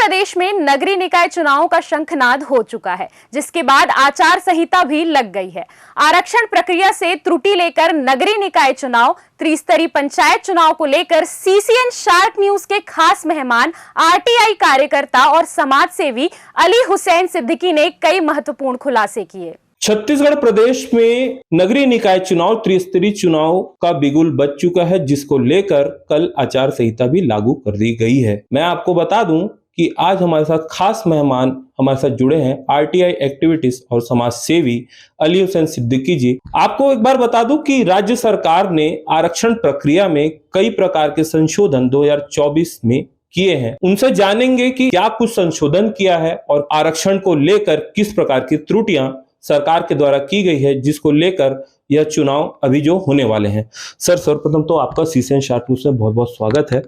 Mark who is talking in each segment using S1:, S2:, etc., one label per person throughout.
S1: प्रदेश में नगरीय निकाय चुनावों का शंखनाद हो चुका है, जिसके बाद आचार संहिता भी लग गई है। आरक्षण प्रक्रिया से त्रुटि लेकर नगरीय निकाय चुनाव, त्रिस्तरीय पंचायत चुनाव को लेकर सीसीएन शार्क न्यूज के खास मेहमान आरटीआई कार्यकर्ता और समाज सेवी अली हुसैन सिद्दीकी ने कई महत्वपूर्ण खुलासे किए।
S2: छत्तीसगढ़ प्रदेश में नगरीय निकाय चुनाव, त्रिस्तरीय चुनाव का बिगुल बज चुका है, जिसको लेकर कल आचार संहिता भी लागू कर दी गई है। मैं आपको बता दूं कि आज हमारे साथ खास मेहमान हमारे साथ जुड़े हैं आरटीआई एक्टिविटीज और समाज सेवी अली हुसैन सिद्दीकी जी। आपको एक बार बता दूं कि राज्य सरकार ने आरक्षण प्रक्रिया में कई प्रकार के संशोधन 2024 में किए हैं। उनसे जानेंगे कि क्या कुछ संशोधन किया है और आरक्षण को लेकर किस प्रकार की त्रुटियां सरकार के द्वारा की गई है, जिसको लेकर यह चुनाव अभी जो होने वाले हैं। सर, सर्वप्रथम तो आपका सीसीएन शार्क न्यूज में बहुत बहुत स्वागत है।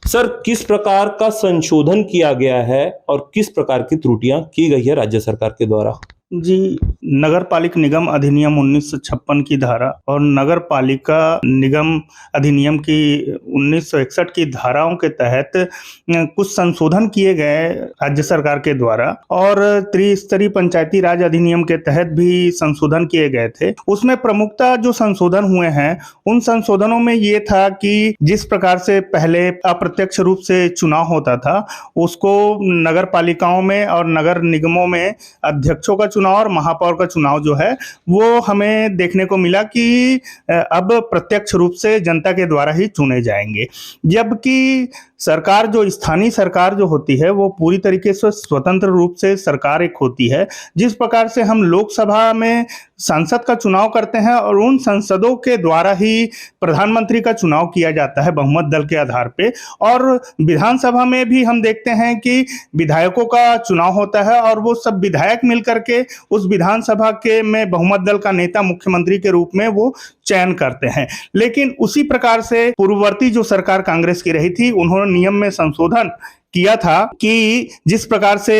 S2: सर, किस प्रकार का संशोधन किया गया है और किस प्रकार की त्रुटियां की गई है राज्य सरकार के द्वारा?
S3: जी, नगर पालिक निगम अधिनियम 1956 की धारा और नगर पालिका निगम अधिनियम की 1961 की धाराओं के तहत कुछ संशोधन किए गए राज्य सरकार के द्वारा, और त्रिस्तरीय पंचायती राज अधिनियम के तहत भी संशोधन किए गए थे। उसमें प्रमुखता जो संशोधन हुए हैं, उन संशोधनों में ये था कि जिस प्रकार से पहले अप्रत्यक्ष रूप से चुनाव होता था, उसको नगर पालिकाओं में और नगर निगमों में अध्यक्षों का चुनाव और महापौर का चुनाव जो है वो हमें देखने को मिला कि अब प्रत्यक्ष रूप से जनता के द्वारा ही चुने जाएंगे, जबकि सरकार जो स्थानीय सरकार जो होती है वो पूरी तरीके से स्वतंत्र रूप से सरकार एक होती है। जिस प्रकार से हम लोकसभा में सांसद का चुनाव करते हैं और उन सांसदों के द्वारा ही प्रधानमंत्री का चुनाव किया जाता है बहुमत दल के आधार पे, और विधानसभा में भी हम देखते हैं कि विधायकों का चुनाव होता है और वो सब विधायक मिलकर के उस विधानसभा के में बहुमत दल का नेता मुख्यमंत्री के रूप में वो चयन करते हैं। लेकिन उसी प्रकार से पूर्ववर्ती जो सरकार कांग्रेस की रही थी, उन्होंने नियम में संशोधन किया था कि जिस प्रकार से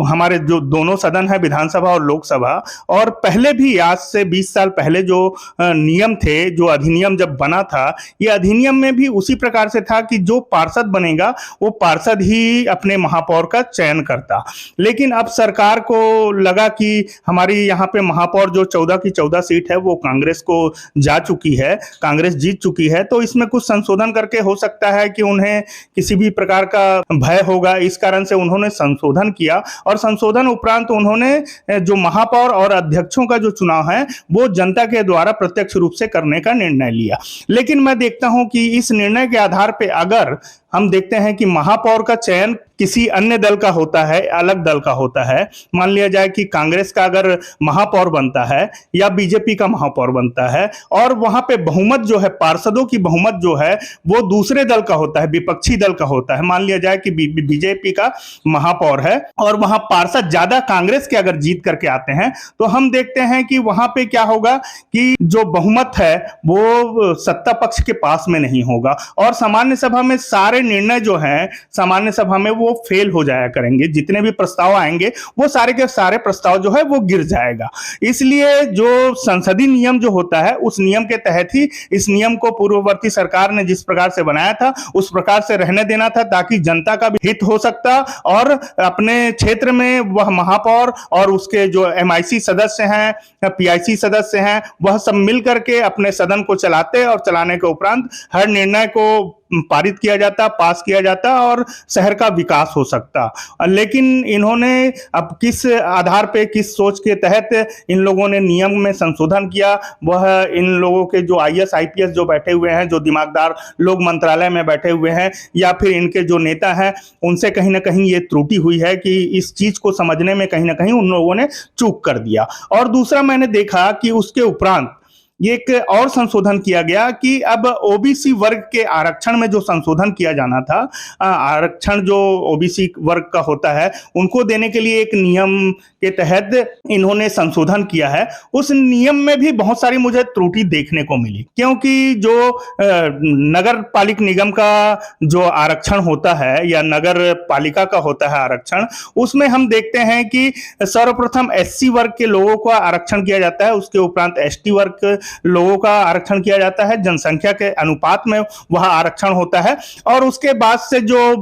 S3: हमारे जो दोनों सदन है, विधानसभा और लोकसभा, और पहले भी आज से 20 साल पहले जो नियम थे, जो अधिनियम जब बना था, ये अधिनियम में भी उसी प्रकार से था कि जो पार्षद बनेगा वो पार्षद ही अपने महापौर का चयन करता। लेकिन अब सरकार को लगा कि हमारी यहाँ पे महापौर जो 14 की 14 सीट है वो कांग्रेस को जा चुकी है, कांग्रेस जीत चुकी है, तो इसमें कुछ संशोधन करके हो सकता है कि उन्हें किसी भी प्रकार का भय होगा। इस कारण से उन्होंने संशोधन किया, और संशोधन उपरांत उन्होंने जो महापौर और अध्यक्षों का जो चुनाव है वो जनता के द्वारा प्रत्यक्ष रूप से करने का निर्णय लिया। लेकिन मैं देखता हूं कि इस निर्णय के आधार पे अगर हम देखते हैं कि महापौर का चयन किसी अन्य दल का होता है, अलग दल का होता है, मान लिया जाए कि कांग्रेस का अगर महापौर बनता है या बीजेपी का महापौर बनता है, और वहां पे बहुमत जो है, पार्षदों की बहुमत जो है वो दूसरे दल का होता है, विपक्षी दल का होता है, मान लिया जाए कि बीजेपी का महापौर है और वहां पार्षद ज्यादा कांग्रेस के अगर जीत करके आते हैं, तो हम देखते हैं कि वहां पे क्या होगा कि जो बहुमत है वो सत्ता पक्ष के पास में नहीं होगा, और सामान्य सभा में सारे निर्णय जो हैं सामान्य सभा में वो फेल हो जाया करेंगे। जितने भी प्रस्ताव आएंगे वो सारे के सारे प्रस्ताव जो है वो गिर जाएगा। इसलिए जो संसदीय नियम जो होता है, उस नियम के तहत ही इस नियम को पूर्ववर्ती सरकार ने जिस प्रकार से बनाया था उस प्रकार से रहने देना था, ताकि जनता का भी हित हो सकता और अपने क्षेत्र में वह महापौर और उसके जो एमआईसी सदस्य हैं, पीआईसी सदस्य हैं, वह सब मिल करके अपने सदन को चलाते, और चलाने के उपरांत हर निर्णय को पारित किया जाता, पास किया जाता और शहर का विकास हो सकता। लेकिन इन्होंने अब किस आधार पे, किस सोच के तहत इन लोगों ने नियम में संशोधन किया, वह इन लोगों के जो आईएएस आईपीएस जो बैठे हुए हैं, जो दिमागदार लोग मंत्रालय में बैठे हुए हैं, या फिर इनके जो नेता हैं, उनसे कहीं ना कहीं ये त्रुटि हुई है कि इस चीज को समझने में कहीं ना कहीं उन लोगों ने चूक कर दिया। और दूसरा मैंने देखा कि उसके उपरांत एक और संशोधन किया गया कि अब ओबीसी वर्ग के आरक्षण में जो संशोधन किया जाना था, आरक्षण जो ओबीसी वर्ग का होता है उनको देने के लिए एक नियम के तहत इन्होंने संशोधन किया है। उस नियम में भी बहुत सारी मुझे त्रुटि देखने को मिली, क्योंकि जो नगर पालिक निगम का जो आरक्षण होता है या नगर पालिका का होता है आरक्षण, उसमें हम देखते हैं कि सर्वप्रथम एससी वर्ग के लोगों का आरक्षण किया जाता है, उसके उपरांत एसटी वर्ग लोगों का आरक्षण किया जाता है, जनसंख्या के अनुपात में वह आरक्षण होता है। और उसके बाद से जो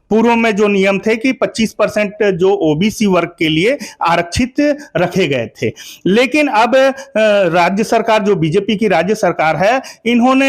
S3: पूर्व में जो नियम थे कि 25% जो ओबीसी वर्ग के लिए आरक्षित रखे गए थे, लेकिन अब राज्य सरकार, जो बीजेपी की राज्य सरकार है, इन्होंने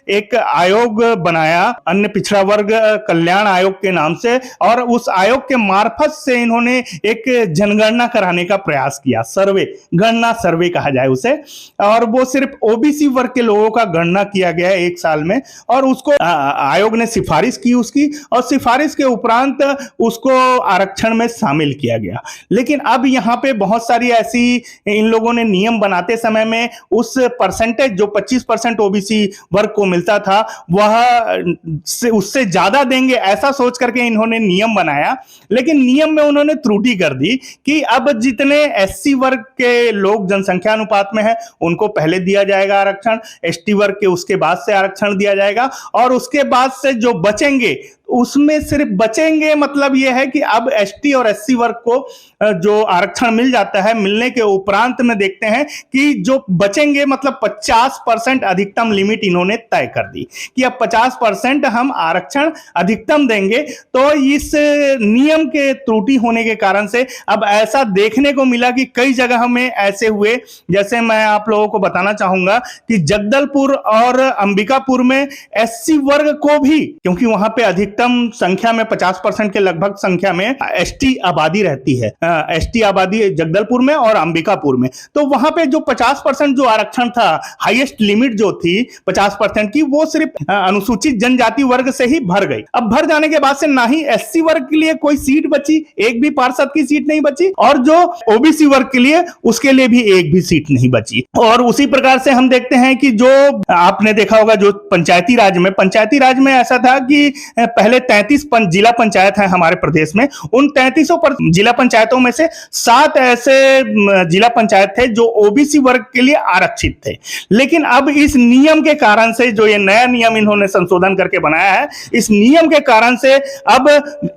S3: एक आयोग बनाया, अन्य पिछड़ा वर्ग कल्याण आयोग के नाम से, और उस आयोग के मार्फत से इन्होंने एक जनगणना कराने का प्रयास किया। सर्वे, गणना सर्वे कहा जाए उसे, और वो सिर्फ ओबीसी वर्ग के लोगों का गणना किया गया 1 साल में, और उसको आयोग ने सिफारिश की उसकी, और सिफारिश के उपरांत उसको आरक्षण में शामिल किया गया। लेकिन अब यहाँ पे बहुत सारी ऐसी इन लोगों ने नियम बनाते समय में उस परसेंटेज जो 25% ओबीसी वर्ग को मिलता था वह उससे ज्यादा देंगे ऐसा सोच करके इन्होंने नियम बनाया। लेकिन नियम में उन्होंने त्रुटि कर दी कि अब जितने एससी वर्ग के लोग जनसंख्या अनुपात में है उनको पहले दिया जाएगा आरक्षण, एसटी वर्ग के उसके बाद से आरक्षण दिया जाएगा, और उसके बाद से जो बचेंगे उसमें सिर्फ बचेंगे, मतलब यह है कि अब एसटी और एससी वर्ग को जो आरक्षण मिल जाता है, मिलने के उपरांत में देखते हैं कि जो बचेंगे मतलब 50% अधिकतम लिमिट इन्होंने तय कर दी कि अब 50% हम आरक्षण अधिकतम देंगे। तो इस नियम के त्रुटि होने के कारण से अब ऐसा देखने को मिला कि कई जगह में ऐसे हुए, जैसे मैं आप लोगों को बताना चाहूंगा कि जगदलपुर और अंबिकापुर में एससी वर्ग को भी, क्योंकि वहां पे अधिकतम संख्या में 50% के लगभग संख्या में एसटी आबादी रहती है, एसटी आबादी जगदलपुर में और अंबिकापुर में, तो वहां पे जो 50% जो आरक्षण था, हाईएस्ट लिमिट जो थी 50% की, वो सिर्फ अनुसूचित जनजाति वर्ग से ही भर गई। अब भर जाने के बाद से ना ही एससी वर्ग के लिए कोई सीट बची, एक भी पार्षद की सीट नहीं बची, और जो ओबीसी वर्ग के लिए उसके लिए भी एक भी सीट नहीं बची। और उसी प्रकार से हम देखते हैं कि जो आपने देखा होगा जो पंचायती राज में ऐसा था कि पहले 33 जिला पंचायत है हमारे प्रदेश में, उन 33 जिला पंचायतों में से 7 ऐसे जिला पंचायत थे जो ओबीसी वर्ग के लिए आरक्षित थे। लेकिन अब इस नियम के कारण से, जो ये नया नियम इन्होंने संशोधन करके बनाया है, इस नियम के कारण से अब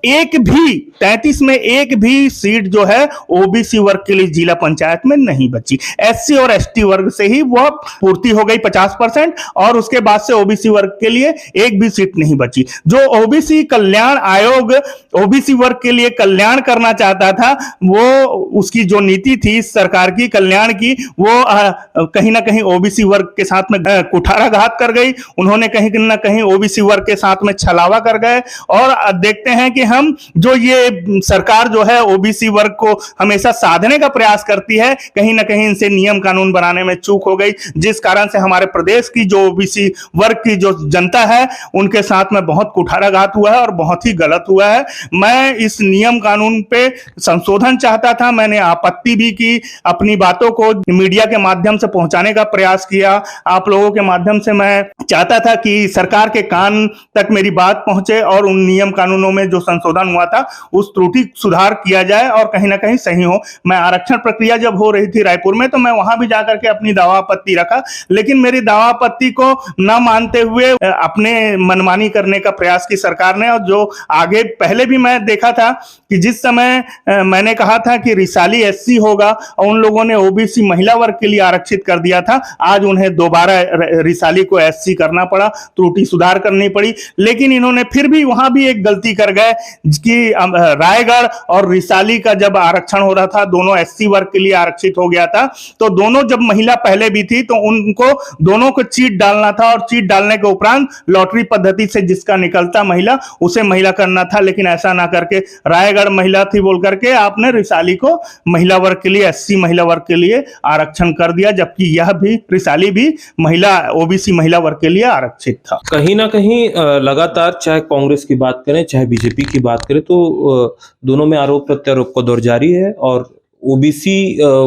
S3: 33 में एक भी सीट जो है ओबीसी वर्ग के लिए जिला पंचायत में नहीं बची। एससी और एसटी वर्ग से ही वह पूर्ति हो गई 50%, और उसके बाद से ओबीसी वर्ग के लिए एक भी सीट नहीं बची। जो ओबीसी कल्याण आयोग ओबीसी वर्ग के लिए कल्याण करना चाहता था, वो उसकी जो नीति थी सरकार की कल्याण की, वो कहीं ना कहीं ओबीसी वर्ग के साथ में कुठाराघात कर गई। उन्होंने कहीं ना कहीं ओबीसी वर्ग के साथ में छलावा कर गए, और देखते हैं कि हम जो ये सरकार जो है ओबीसी वर्ग को हमेशा साधने का प्रयास करती है, कहीं ना कहीं इनसे नियम कानून बनाने में चूक हो गई, जिस कारण से हमारे प्रदेश की जो ओबीसी वर्ग की जो जनता है उनके साथ में बहुत कुठाराघात हुआ है और बहुत ही गलत हुआ है। मैं इस नियम कानून पे संशोधन चाहता था, मैंने आपत्ति भी की, अपनी बातों को मीडिया के माध्यम से पहुंचाने का प्रयास किया, आप लोगों के माध्यम से मैं चाहता था कि सरकार के कान तक मेरी बात पहुंचे और उन नियम कानूनों में जो संशोधन हुआ था उस त्रुटि सुधार किया जाए और कहीं ना कहीं सही हो। मैं आरक्षण प्रक्रिया जब हो रही थी रायपुर में, तो मैं वहां भी जाकर के अपनी दावा आपत्ति रखा, लेकिन मेरी दावा आपत्ति को न मानते हुए अपने मनमानी करने का प्रयास की सरकार ने। और जो आगे पहले भी मैं देखा था कि जिस समय मैंने कहा था कि रिसाली एससी होगा और उन लोगों ने ओबीसी महिला वर्ग के लिए आरक्षित कर दिया था, आज उन्हें दोबारा रिसाली को एससी करना पड़ा, त्रुटि सुधार करनी पड़ी। लेकिन इन्होंने फिर भी वहां भी एक गलती कर गए कि रायगढ़ और रिसाली का जब आरक्षण हो रहा था, दोनों एससी वर्ग के लिए आरक्षित हो गया था, तो दोनों जब महिला पहले भी थी तो उनको दोनों को चीट डालना था, और चीट डालने के उपरांत लॉटरी पद्धति से जिसका निकलता महिला उसे महिला करना था। लेकिन ऐसा ना करके रायगढ़ महिला थी बोल करके आपने रिसाली को महिला वर्ग के लिए, एससी महिला वर्ग के लिए आरक्षण कर दिया, जबकि यह भी रिसाली भी महिला ओबीसी महिला वर्ग के लिए आरक्षित था।
S2: कहीं ना कहीं लगातार चाहे कांग्रेस की बात करें चाहे बीजेपी की बात करें, तो दोनों में आरोप प्रत्यारोप का दौर जारी है। और ओबीसी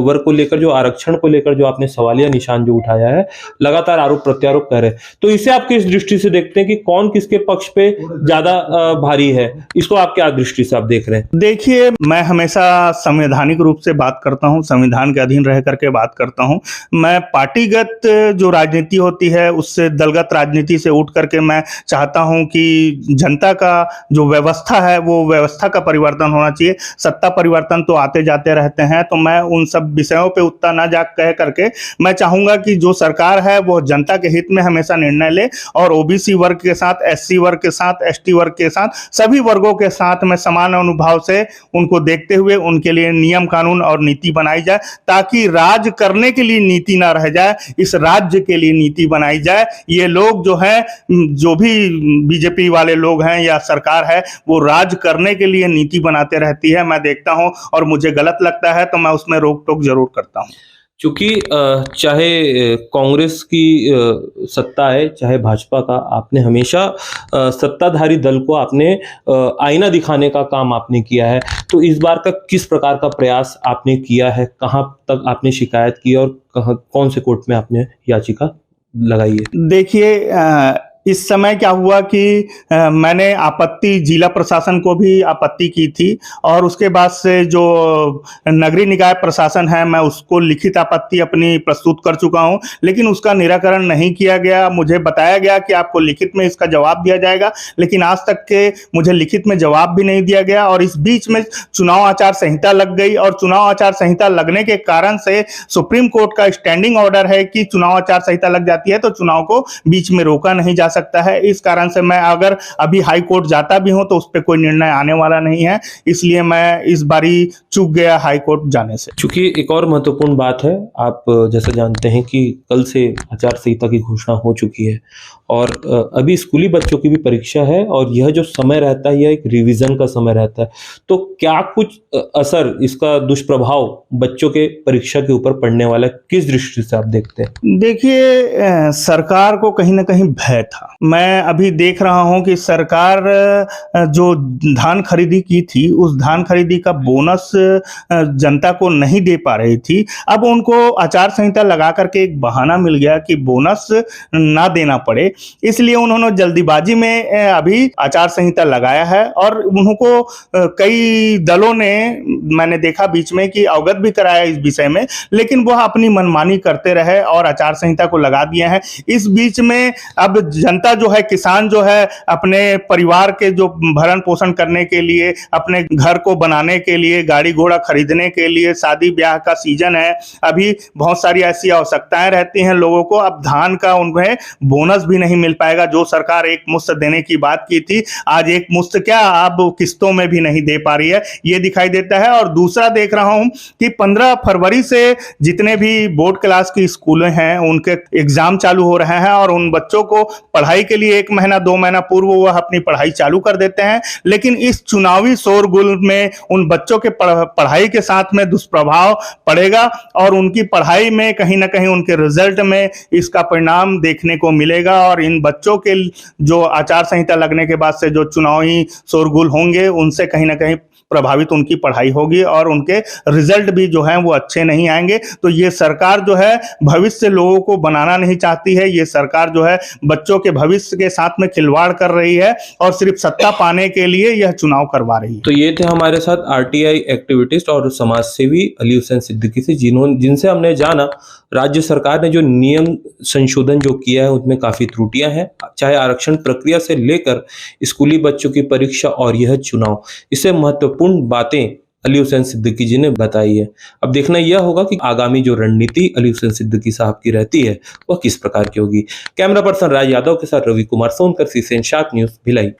S2: वर्ग को लेकर, जो आरक्षण को लेकर जो आपने सवालिया निशान जो उठाया है, लगातार आरोप प्रत्यारोप कर रहे हैं, तो इसे आप किस दृष्टि से देखते हैं कि कौन किसके पक्ष पे ज्यादा भारी है? इसको आप क्या दृष्टि से आप देख रहे हैं?
S3: देखिए, मैं हमेशा संवैधानिक रूप से बात करता हूं, संविधान के अधीन रह करके बात करता हूं। मैं पार्टीगत जो राजनीति होती है उससे, दलगत राजनीति से उठ करके मैं चाहता हूं कि जनता का जो व्यवस्था है वो व्यवस्था का परिवर्तन होना चाहिए। सत्ता परिवर्तन तो आते जाते रहते रहते हैं, तो मैं उन सब विषयों पे उतना ना जा कह करके मैं चाहूँगा कि जो सरकार है वो जनता के हित में हमेशा निर्णय ले और ओबीसी वर्ग के साथ, एससी वर्ग के साथ, एसटी वर्ग के साथ, सभी वर्गों के साथ में समान अनुभाव से उनको देखते हुए उनके लिए नियम कानून और नीति बनाई जाए, ताकि राज करने के लिए नीति ना रह जाए, इस राज्य के लिए नीति बनाई जाए। ये लोग जो हैं, जो भी बीजेपी वाले लोग हैं या सरकार है, वो राज करने के लिए नीति बनाते रहती है, मैं देखता हूं, और मुझे गलत लगता है तो मैं उसमें रोक टोक जरूर करता हूं।
S2: चूंकि चाहे कांग्रेस की सत्ता है चाहे भाजपा का, आपने हमेशा सत्ताधारी दल को आपने आईना दिखाने का काम आपने किया है। तो इस बार का किस प्रकार का प्रयास आपने किया है, कहां तक आपने शिकायत की और कौन से कोर्ट में आपने याचिका लगाई है?
S3: देखिए, इस समय क्या हुआ कि मैंने आपत्ति जिला प्रशासन को भी आपत्ति की थी और उसके बाद से जो नगरीय निकाय प्रशासन है मैं उसको लिखित आपत्ति अपनी प्रस्तुत कर चुका हूं, लेकिन उसका निराकरण नहीं किया गया। मुझे बताया गया कि आपको लिखित में इसका जवाब दिया जाएगा, लेकिन आज तक के मुझे लिखित में जवाब भी नहीं दिया गया। और इस बीच में चुनाव आचार संहिता लग गई और चुनाव आचार संहिता लगने के कारण से सुप्रीम कोर्ट का स्टैंडिंग ऑर्डर है कि चुनाव आचार संहिता लग जाती है तो चुनाव को बीच में रोका नहीं जा सकता है। इस कारण से मैं अगर अभी हाई कोर्ट जाता भी हूं तो उस पर कोई निर्णय आने वाला नहीं है, इसलिए मैं इस बारी चूक गया हाई कोर्ट जाने से।
S2: चूंकि एक और महत्वपूर्ण बात है, आप जैसे जानते हैं कि कल से आचार संहिता की घोषणा हो चुकी है और अभी स्कूली बच्चों की भी परीक्षा है और यह जो समय रहता है यह एक रिवीजन का समय रहता है। तो क्या कुछ असर, इसका दुष्प्रभाव बच्चों के परीक्षा के ऊपर पड़ने वाला है, किस दृष्टि से आप देखते हैं?
S3: देखिए, सरकार को कहीं ना कहीं भय था। मैं अभी देख रहा हूं कि सरकार जो धान खरीदी की थी उस धान खरीदी का बोनस जनता को नहीं दे पा रही थी। अब उनको आचार संहिता लगा करके एक बहाना मिल गया कि बोनस ना देना पड़े, इसलिए उन्होंने जल्दीबाजी में अभी आचार संहिता लगाया है और उनको कई दलों ने, मैंने देखा बीच में, कि अवगत भी कराया इस विषय में, लेकिन वह अपनी मनमानी करते रहे और आचार संहिता को लगा दिए हैं। इस बीच में अब जनता जो है, किसान जो है, अपने परिवार के जो भरण पोषण करने के लिए, अपने घर को बनाने के लिए, गाड़ी घोड़ा खरीदने के लिए, शादी ब्याह का सीजन है, अभी बहुत सारी ऐसी आवश्यकताएं रहती हैं लोगों को। अब धान का उन्हें बोनस भी नहीं मिल पाएगा। जो सरकार एक मुश्त देने की बात की थी, आज एक मुश्त क्या, अब किस्तों में भी नहीं दे पा रही है, ये दिखाई देता है। और दूसरा देख रहा हूं कि 15 फरवरी से जितने भी बोर्ड क्लास की स्कूलें हैं उनके एग्जाम चालू हो रहे हैं और उन बच्चों को पढ़ाई के लिए 1 महीना 2 महीना पूर्व वह अपनी पढ़ाई चालू कर देते हैं, लेकिन इस चुनावी शोरगुल में उन बच्चों के पढ़ाई के साथ में दुष्प्रभाव पड़ेगा और उनकी पढ़ाई में कहीं ना कहीं उनके रिजल्ट में इसका परिणाम देखने को मिलेगा। और इन बच्चों के जो आचार संहिता लगने के बाद से जो चुनावी शोरगुल होंगे उनसे कहीं ना कहीं प्रभावित उनकी पढ़ाई होगी और उनके रिजल्ट भी जो हैं वो अच्छे नहीं आएंगे। तो ये सरकार जो है भविष्य लोगों को बनाना नहीं चाहती है, ये सरकार जो है बच्चों के भविष्य के साथ में खिलवाड़ कर रही है और सिर्फ सत्ता पाने के लिए यह चुनाव करवा रही है।
S2: तो ये थे हमारे साथ आरटीआई एक्टिविस्ट और समाज सेवी अली हुसैन सिद्दीकी से, जिनसे हमने जाना राज्य सरकार ने जो नियम संशोधन जो किया है उसमें काफी त्रुटियां हैं, चाहे आरक्षण प्रक्रिया से लेकर स्कूली बच्चों की परीक्षा और यह चुनाव, इससे महत्वपूर्ण बातें अली हुसैन सिद्दीकी जी ने बताई है। अब देखना यह होगा कि आगामी जो रणनीति अली हुसैन सिद्दीकी साहब की रहती है वह किस प्रकार की होगी। कैमरा पर्सन राज यादव के साथ Ravi Kumar Sonkar, CCN sharp news, Bhilai.